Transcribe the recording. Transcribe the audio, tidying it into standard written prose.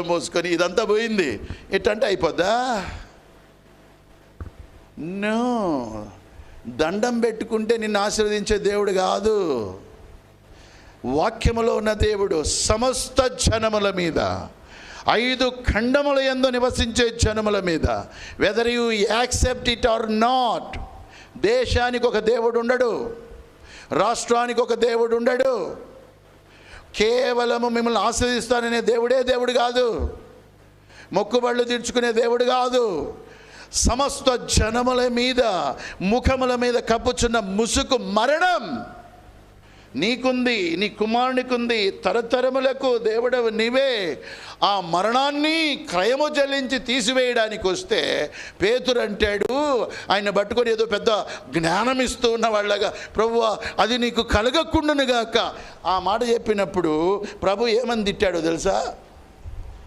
మోసుకొని ఇదంతా పోయింది ఎట్టంటే అయిపోద్దా? నో, దండం పెట్టుకుంటే నిన్ను ఆశీర్వదించే దేవుడు కాదు. వాక్యములో ఉన్న దేవుడు సమస్త జనముల మీద, 5 ఖండముల యందు నివసించే జనముల మీద, whether you accept it or not. దేశానికి ఒక దేవుడు ఉండడు, రాష్ట్రానికి ఒక దేవుడు ఉండడు. కేవలము మిమ్మల్ని ఆశీర్వదిస్తాననే దేవుడే దేవుడు కాదు, మొక్కుబళ్ళు తీర్చుకునే దేవుడు కాదు. సమస్త జనముల మీద, ముఖముల మీద కప్పుచున్న ముసుకు మరణం నీకుంది, నీ కుమారునికి ఉంది, తరతరములకు దేవుడవు నీవే. ఆ మరణాన్ని క్రయము చెల్లించి తీసివేయడానికి వస్తే పేతురు అంటాడు, ఆయన పట్టుకొని ఏదో పెద్ద జ్ఞానం ఇస్తూ ఉన్న వాళ్ళగా, ప్రభువా అది నీకు కలగకుండునుగాక. ఆ మాట చెప్పినప్పుడు ప్రభు ఏమని తిట్టాడో తెలుసా?